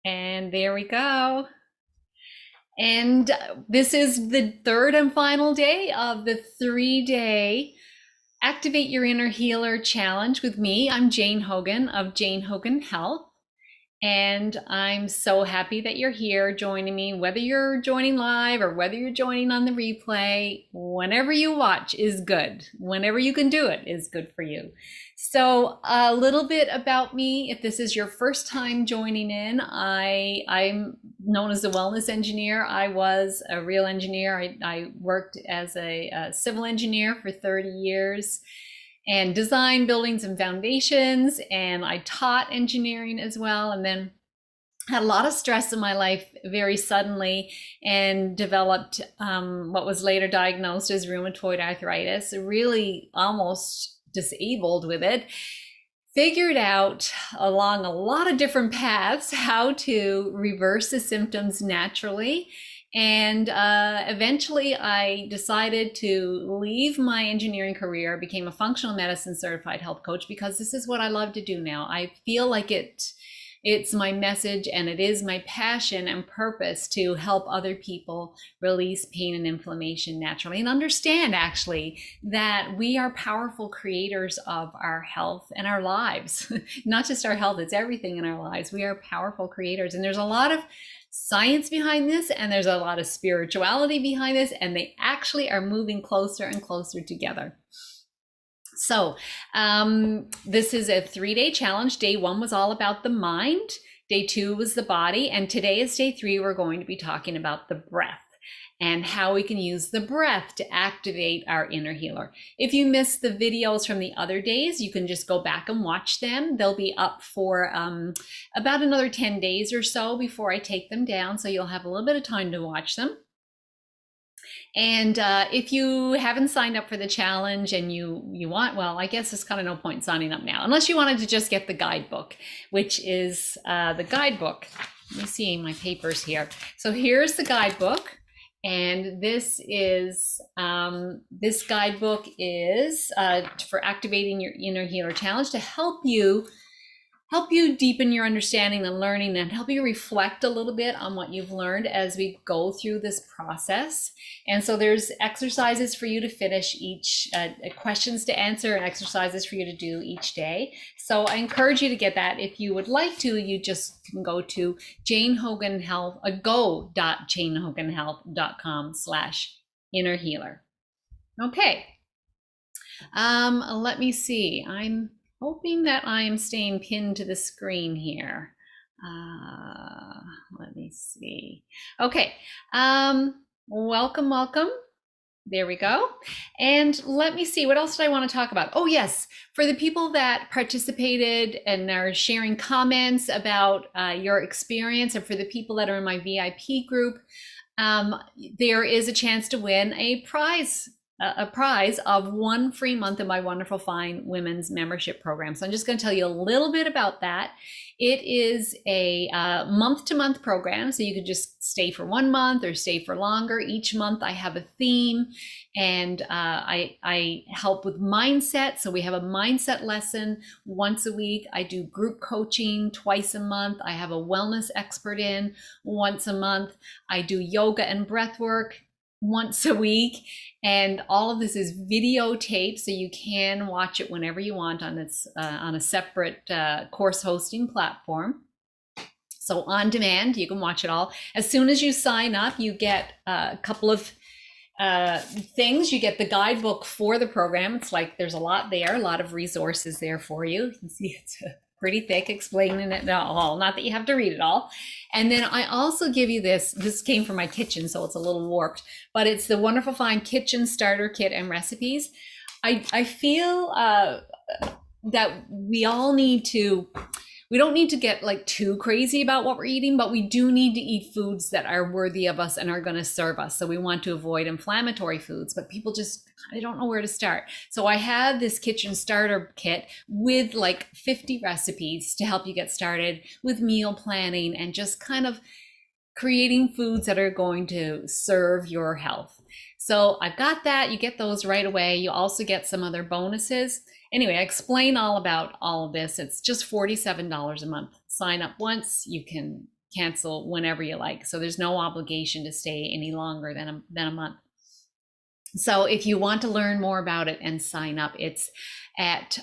And there we go. And this is the third and final day of the 3-day Activate Your Inner Healer Challenge with me. I'm Jane Hogan of Jane Hogan Health. And I'm so happy that you're here joining me, whether you're joining live or whether you're joining on the replay. Whenever you watch is good. Whenever you can do it is good for you. So a little bit about me. If this is your first time joining in, I'm known as the wellness engineer. I was a real engineer. I worked as a civil engineer for 30 years and designed buildings and foundations, and I taught engineering as well, and then had a lot of stress in my life very suddenly and developed what was later diagnosed as rheumatoid arthritis, really almost disabled with it. Figured out along a lot of different paths how to reverse the symptoms naturally. And eventually I decided to leave my engineering career, became a functional medicine certified health coach, because this is what I love to do now. I feel like it's my message and it is my passion and purpose to help other people release pain and inflammation naturally and understand actually that we are powerful creators of our health and our lives. Not just our health, it's everything in our lives. We are powerful creators, and there's a lot of science behind this and there's a lot of spirituality behind this, and they actually are moving closer and closer together. So this is a 3-day challenge. Day 1 was all about the mind. Day 2 was the body. And today is day 3. We're going to be talking about the breath and how we can use the breath to activate our inner healer. If you missed the videos from the other days, you can just go back and watch them. They'll be up for about another 10 days or so before I take them down. So you'll have a little bit of time to watch them. And if you haven't signed up for the challenge and you want, well, I guess there's kind of no point signing up now, unless you wanted to just get the guidebook, which is the guidebook. Let me see my papers here. So here's the guidebook. And this is, this guidebook is for activating your inner healer challenge to help you deepen your understanding and learning, and help you reflect a little bit on what you've learned as we go through this process. And so there's exercises for you to finish each, questions to answer, and exercises for you to do each day. So I encourage you to get that. If you would like to, you just can go to go.janehoganhealth.com/inner healer. Okay. Let me see. I'm hoping that I am staying pinned to the screen here. Let me see. Okay. Welcome. There we go. And let me see, what else did I want to talk about? Oh, yes. For the people that participated and are sharing comments about your experience, and for the people that are in my VIP group, there is a chance to win a prize of 1 free month of my Wonderful Fine Women's Membership Program. So I'm just going to tell you a little bit about that. It is a month-to-month program, so you could just stay for 1 month or stay for longer. Each month I have a theme, and I help with mindset. So we have a mindset lesson once a week. I do group coaching twice a month. I have a wellness expert in once a month. I do yoga and breath work once a week, and all of this is videotaped, so you can watch it whenever you want on a separate course hosting platform. So on demand, you can watch it all. As soon as you sign up, you get a couple of things. You get the guidebook for the program. It's like there's a lot there, a lot of resources there for you. You can see it's pretty thick, explaining it all. Not that you have to read it all. And then I also give you this came from my kitchen, so it's a little warped, but it's the Wonderful Fine Kitchen Starter Kit and Recipes. I feel that we don't need to get like too crazy about what we're eating, but we do need to eat foods that are worthy of us and are going to serve us. So we want to avoid inflammatory foods, but people just, I don't know where to start. So I have this kitchen starter kit with like 50 recipes to help you get started with meal planning and just kind of creating foods that are going to serve your health. So I've got that. You get those right away. You also get some other bonuses. Anyway, I explain all about all of this. It's just $47 a month. Sign up once. You can cancel whenever you like. So there's no obligation to stay any longer than a month. So if you want to learn more about it and sign up, it's at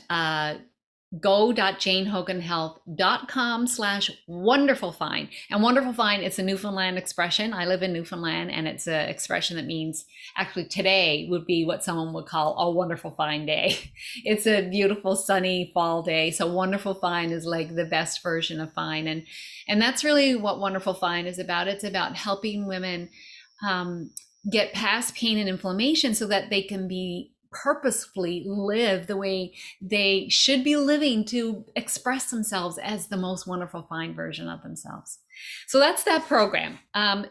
go.janehoganhealth.com/wonderfulfine. And wonderfulfine, it's a Newfoundland expression. I live in Newfoundland, and it's an expression that means, actually today would be what someone would call a wonderful fine day. It's a beautiful sunny fall day. So wonderful fine is like the best version of fine. And that's really what wonderful fine is about. It's about helping women get past pain and inflammation so that they can be purposefully live the way they should be living to express themselves as the most wonderful fine version of themselves. So that's that program.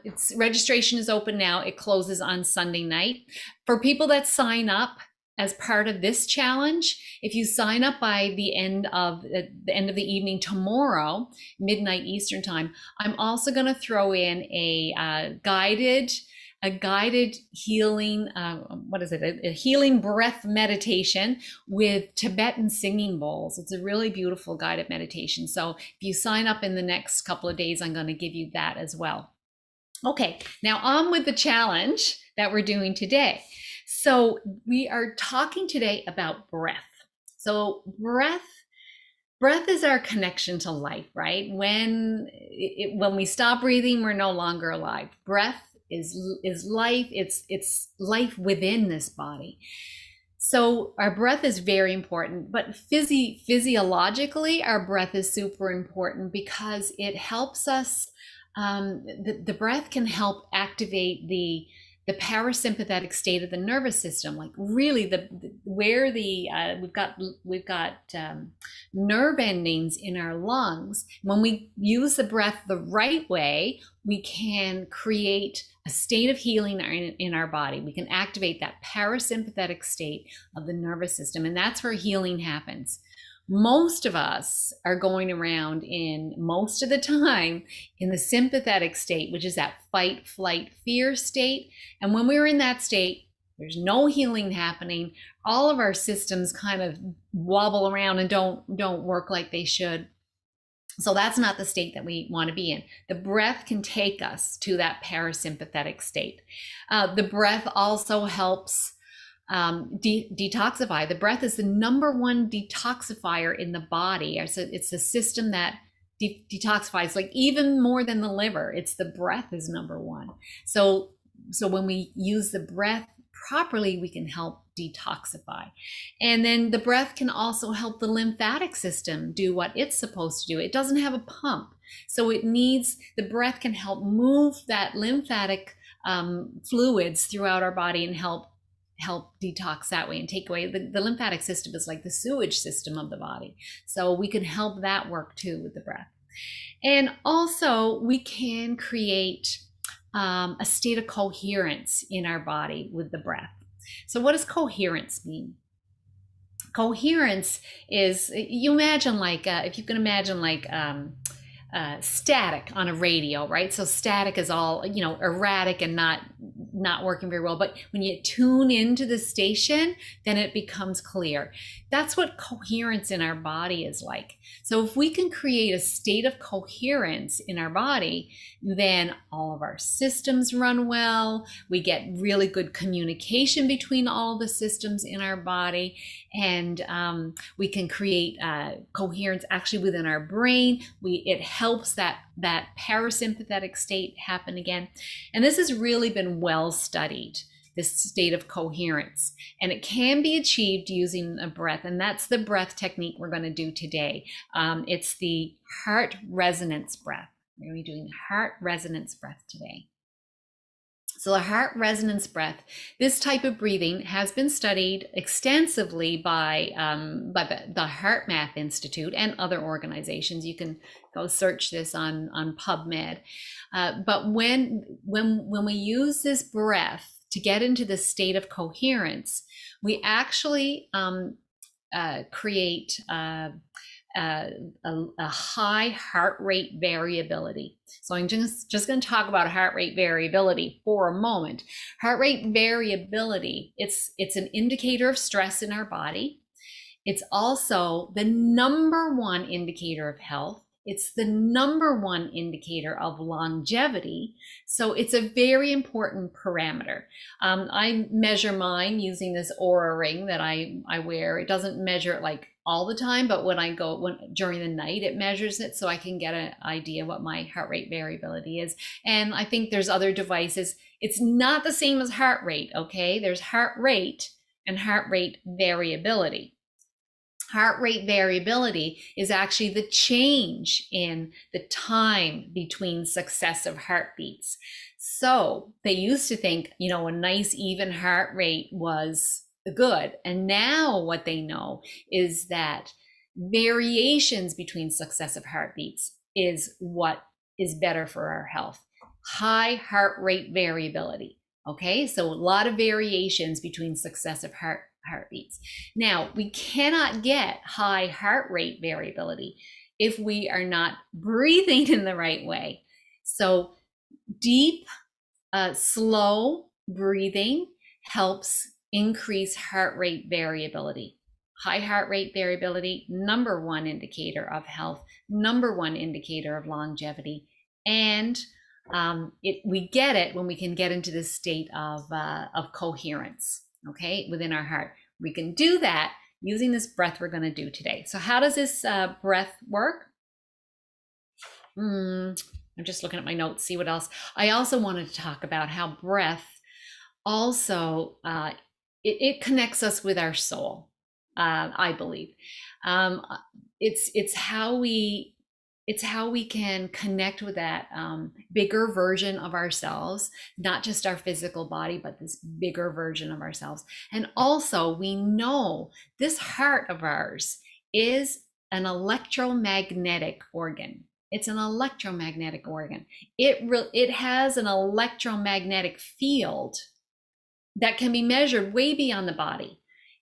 Its registration is open now. It closes on Sunday night. For people that sign up as part of this challenge, if you sign up by the end of the evening tomorrow, midnight Eastern time, I'm also going to throw in a guided healing, a healing breath meditation with Tibetan singing bowls. It's a really beautiful guided meditation. So if you sign up in the next couple of days, I'm going to give you that as well. Okay, now on with the challenge that we're doing today. So we are talking today about breath. So breath is our connection to life, right? When we stop breathing, we're no longer alive. Breath is life. It's life within this body. So our breath is very important, but physiologically, our breath is super important because it helps us. The breath can help activate the parasympathetic state of the nervous system, like really we've got nerve endings in our lungs. When we use the breath the right way, we can create a state of healing in our body. We can activate that parasympathetic state of the nervous system, and that's where healing happens. Most of us are going around most of the time in the sympathetic state, which is that fight, flight, fear state. And when we're in that state, there's no healing happening. All of our systems kind of wobble around and don't work like they should. So that's not the state that we want to be in. The breath can take us to that parasympathetic state. The breath also helps detoxify. The breath is the number one detoxifier in the body. It's a system that detoxifies, like even more than the liver. It's the breath is number one. So when we use the breath properly, we can help detoxify. And then the breath can also help the lymphatic system do what it's supposed to do. It doesn't have a pump. So the breath can help move that lymphatic fluids throughout our body and help detox that way and take away. The lymphatic system is like the sewage system of the body. So we can help that work too with the breath. And also we can create a state of coherence in our body with the breath. So what does coherence mean? Coherence is, you imagine like, if you can imagine like static on a radio, right? So static is all, erratic and not working very well. But when you tune into the station, then it becomes clear. That's what coherence in our body is like. So if we can create a state of coherence in our body, then all of our systems run well. We get really good communication between all the systems in our body. And we can create coherence actually within our brain. It helps that parasympathetic state happen again. And this has really been well studied, this state of coherence. And it can be achieved using a breath. And that's the breath technique we're going to do today. It's the heart resonance breath. We're going to be doing heart resonance breath today. So the heart resonance breath, this type of breathing has been studied extensively by the Heart Math Institute and other organizations. You can go search this on PubMed. But when we use this breath to get into the state of coherence, we actually create a high heart rate variability. So I'm just going to talk about heart rate variability for a moment. Heart rate variability, it's an indicator of stress in our body. It's also the number one indicator of health. It's the number one indicator of longevity. So it's a very important parameter. I measure mine using this Aura ring that I wear. It doesn't measure it like all the time, but during the night, it measures it so I can get an idea what my heart rate variability is. And I think there's other devices. It's not the same as heart rate, okay? There's heart rate and heart rate variability. Heart rate variability is actually the change in the time between successive heartbeats. So they used to think, a nice even heart rate was good. And now what they know is that variations between successive heartbeats is what is better for our health. High heart rate variability. Okay, so a lot of variations between successive heartbeats. Now, we cannot get high heart rate variability if we are not breathing in the right way. So deep, slow breathing helps increase heart rate variability. High heart rate variability, number one indicator of health, number one indicator of longevity. And we get it when we can get into this state of coherence, okay, within our heart. We can do that using this breath we're going to do today. So how does this breath work? I'm just looking at my notes, see what else. I also wanted to talk about how breath also, it connects us with our soul, I believe. It's how we can connect with that bigger version of ourselves, not just our physical body, but this bigger version of ourselves. And also, we know this heart of ours is an electromagnetic organ. It's an electromagnetic organ. It has an electromagnetic field that can be measured way beyond the body.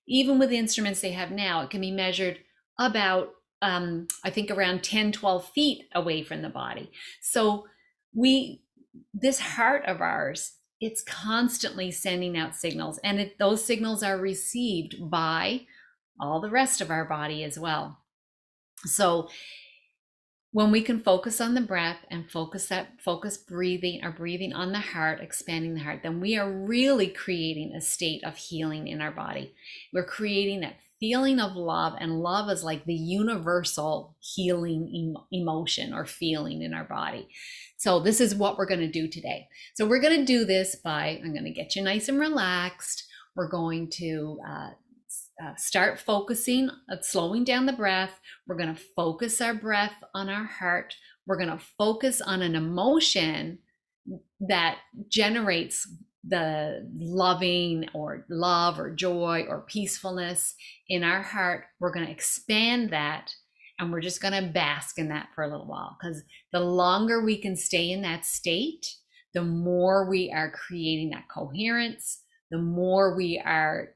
Even with the instruments they have now, it can be measured about I think around 10, 12 feet away from the body. So this heart of ours, it's constantly sending out signals, and those signals are received by all the rest of our body as well. So when we can focus on the breath and focus breathing on the heart, expanding the heart, then we are really creating a state of healing in our body. We're creating that feeling of love, and love is like the universal healing emotion or feeling in our body. So this is what we're going to do today. So we're going to do this I'm going to get you nice and relaxed. We're going to start focusing, slowing down the breath. We're going to focus our breath on our heart. We're going to focus on an emotion that generates the loving or love or joy or peacefulness in our heart. We're going to expand that, and we're just going to bask in that for a little while, because the longer we can stay in that state, the more we are creating that coherence, the more we are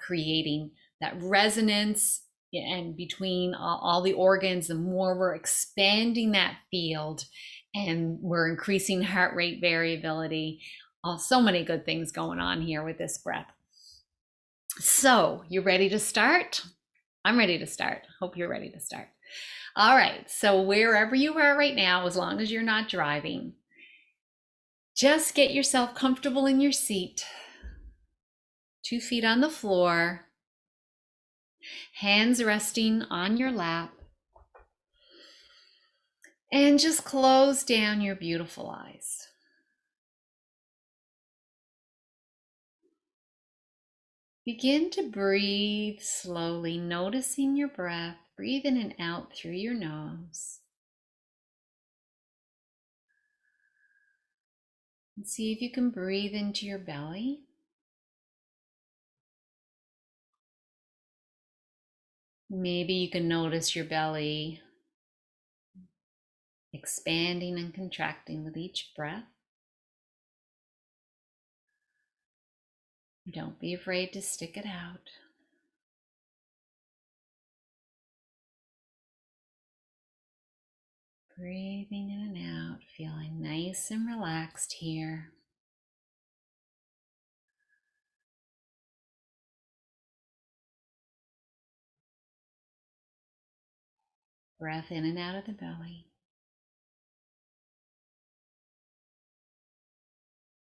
creating that resonance and between all the organs, the more we're expanding that field, and we're increasing heart rate variability. So many good things going on here with this breath. So you ready to start? I'm ready to start. Hope you're ready to start. All right, so wherever you are right now, as long as you're not driving, just get yourself comfortable in your seat, 2 feet on the floor, hands resting on your lap, and just close down your beautiful eyes. Begin to breathe slowly, noticing your breath. Breathe in and out through your nose. And see if you can breathe into your belly. Maybe you can notice your belly expanding and contracting with each breath. Don't be afraid to stick it out. Breathing in and out, feeling nice and relaxed here. Breath in and out of the belly.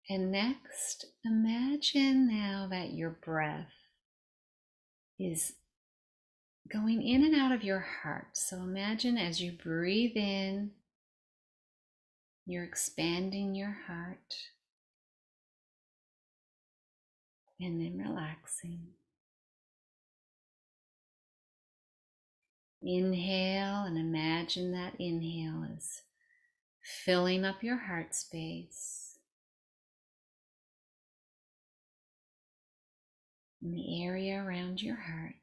And next, imagine now that your breath is going in and out of your heart. So imagine as you breathe in, you're expanding your heart and then relaxing. Inhale, and imagine that inhale is filling up your heart space and the area around your heart.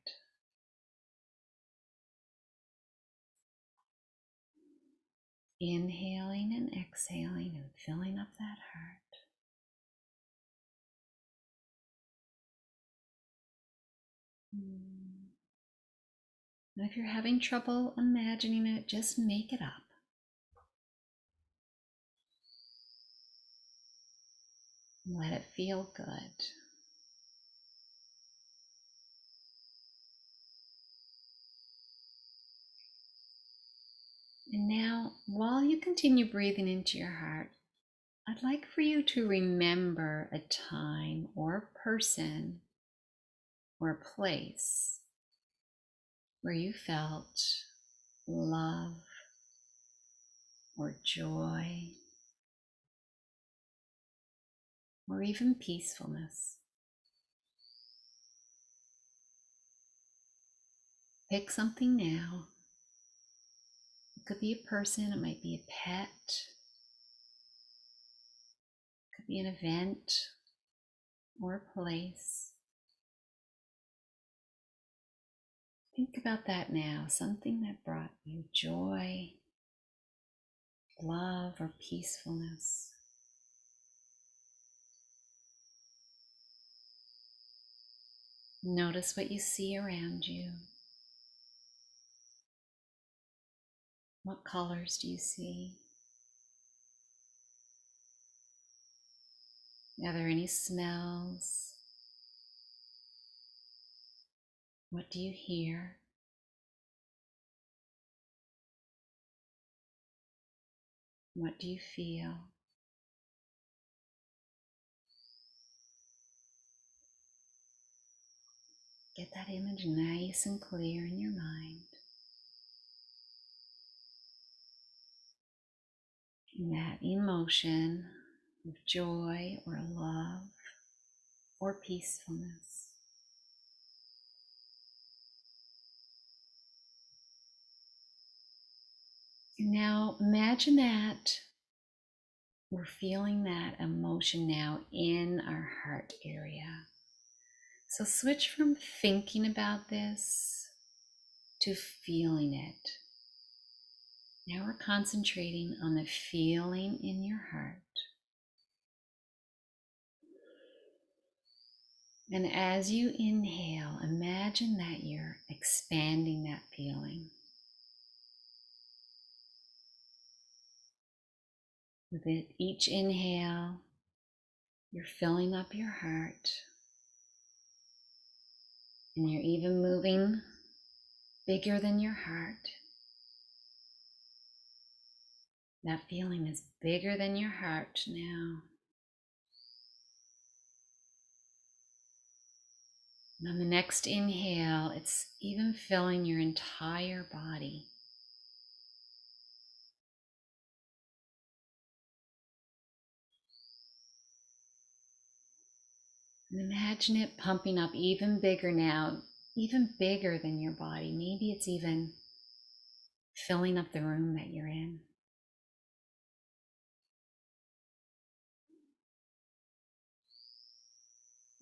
Inhaling and exhaling and filling up that heart. And if you're having trouble imagining it, just make it up. Let it feel good. And now, while you continue breathing into your heart, I'd like for you to remember a time or person or a place where you felt love or joy or even peacefulness. Pick something now. It could be a person, it might be a pet, it could be an event or a place. Think about that now, something that brought you joy, love, or peacefulness. Notice what you see around you. What colors do you see? Are there any smells? What do you hear? What do you feel? Get that image nice and clear in your mind. And that emotion of joy or love or peacefulness. And now imagine that we're feeling that emotion now in our heart area. So switch from thinking about this to feeling it. Now we're concentrating on the feeling in your heart. And as you inhale, imagine that you're expanding that feeling. With each inhale, you're filling up your heart, and you're even moving bigger than your heart. That feeling is bigger than your heart now. And on the next inhale, it's even filling your entire body. And imagine it pumping up even bigger now, even bigger than your body. Maybe it's even filling up the room that you're in.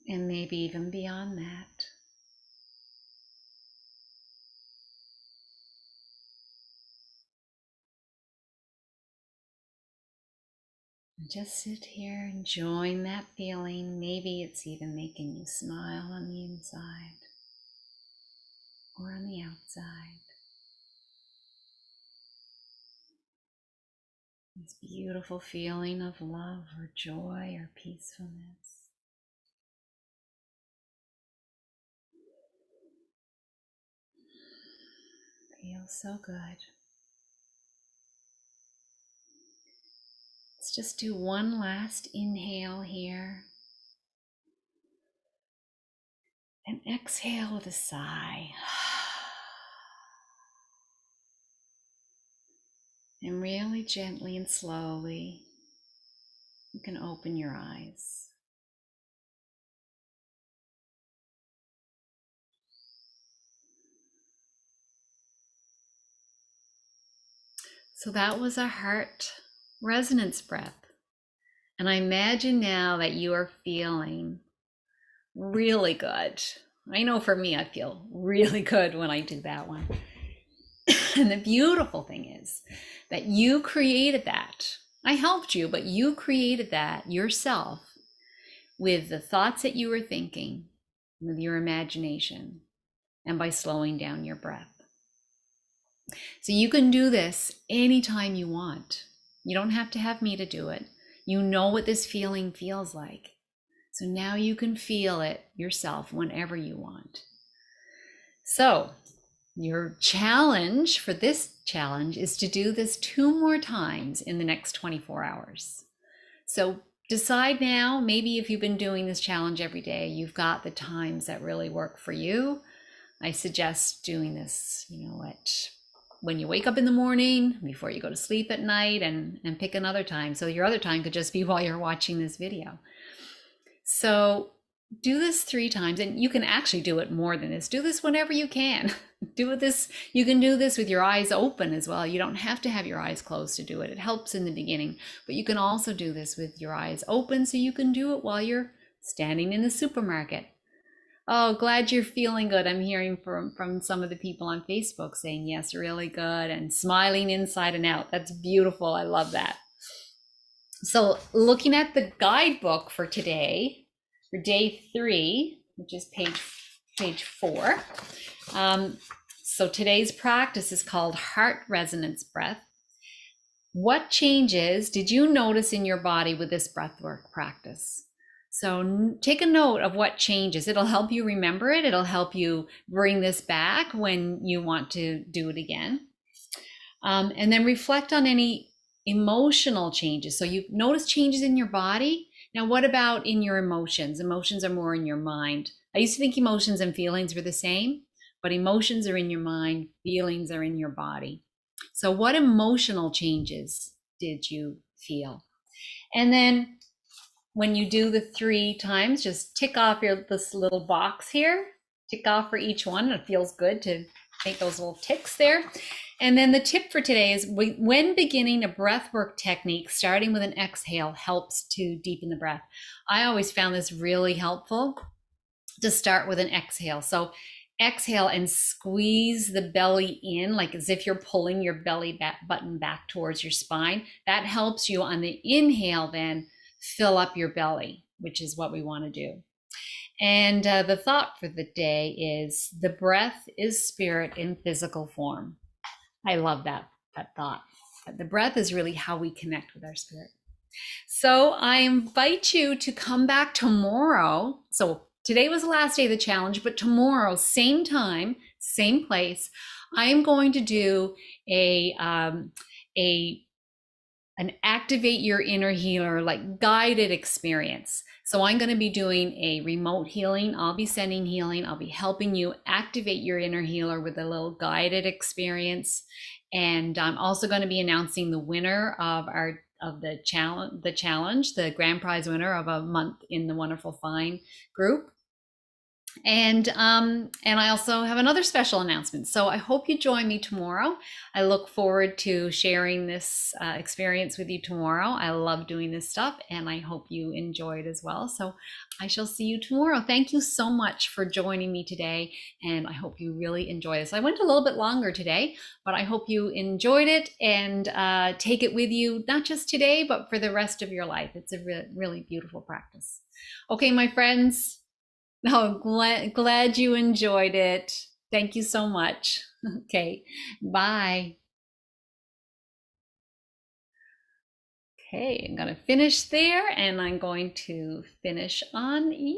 And maybe even beyond that. And just sit here enjoying that feeling. Maybe it's even making you smile on the inside or on the outside. This beautiful feeling of love or joy or peacefulness. Feels so good. Let's just do one last inhale here. And exhale with a sigh. And really gently and slowly, you can open your eyes. So that was a heart resonance breath. And I imagine now that you are feeling really good. I know for me, I feel really good when I do that one. And the beautiful thing is that you created that. I helped you, but you created that yourself with the thoughts that you were thinking, with your imagination, and by slowing down your breath. So you can do this anytime you want. You don't have to have me to do it. You know what this feeling feels like. So now you can feel it yourself whenever you want. So your challenge for this challenge is to do this 2 more times in the next 24 hours. So decide now, maybe if you've been doing this challenge every day, you've got the times that really work for you. I suggest doing this, when you wake up in the morning, before you go to sleep at night, and pick another time. So your other time could just be while you're watching this video. So do this 3 times, and you can actually do it more than this. Do this whenever you can. You can do this with your eyes open as well. You don't have to have your eyes closed to do it. It helps in the beginning, but you can also do this with your eyes open, so you can do it while you're standing in the supermarket. Oh, glad you're feeling good. I'm hearing from some of the people on Facebook saying, yes, really good, and smiling inside and out. That's beautiful. I love that. So looking at the guidebook for today, for day 3, which is page 4. So today's practice is called heart resonance breath. What changes did you notice in your body with this breathwork practice? So take a note of what changes. It'll help you remember it. It'll help you bring this back when you want to do it again. And then reflect on any emotional changes. So you notice changes in your body. Now, what about in your emotions? Emotions are more in your mind. I used to think emotions and feelings were the same, but emotions are in your mind, feelings are in your body. So what emotional changes did you feel? And then when you do the 3 times, just tick off this little box here, tick off for each one. It feels good to make those little ticks there. And then the tip for today is when beginning a breathwork technique, starting with an exhale helps to deepen the breath. I always found this really helpful to start with an exhale. So exhale and squeeze the belly in, like as if you're pulling your belly button back towards your spine. That helps you on the inhale then fill up your belly, which is what we want to do. And the thought for the day is the breath is spirit in physical form. I love that thought. The breath is really how we connect with our spirit. So I invite you to come back tomorrow. So today was the last day of the challenge, but tomorrow, same time, same place, I am going to do an activate your inner healer, like guided experience. So I'm going to be doing a remote healing. I'll be sending healing. I'll be helping you activate your inner healer with a little guided experience. And I'm also going to be announcing the winner of the challenge, the grand prize winner of a month in the Wonderful Fine group. And I also have another special announcement. So I hope you join me tomorrow. I look forward to sharing this experience with you tomorrow. I love doing this stuff, and I hope you enjoy it as well. So I shall see you tomorrow. Thank you so much for joining me today, and I hope you really enjoy this. I went a little bit longer today, but I hope you enjoyed it and take it with you, not just today, but for the rest of your life. It's a really beautiful practice. Okay, my friends. Oh, glad you enjoyed it. Thank you so much. Okay, bye. Okay, I'm going to finish there, and I'm going to finish on YouTube.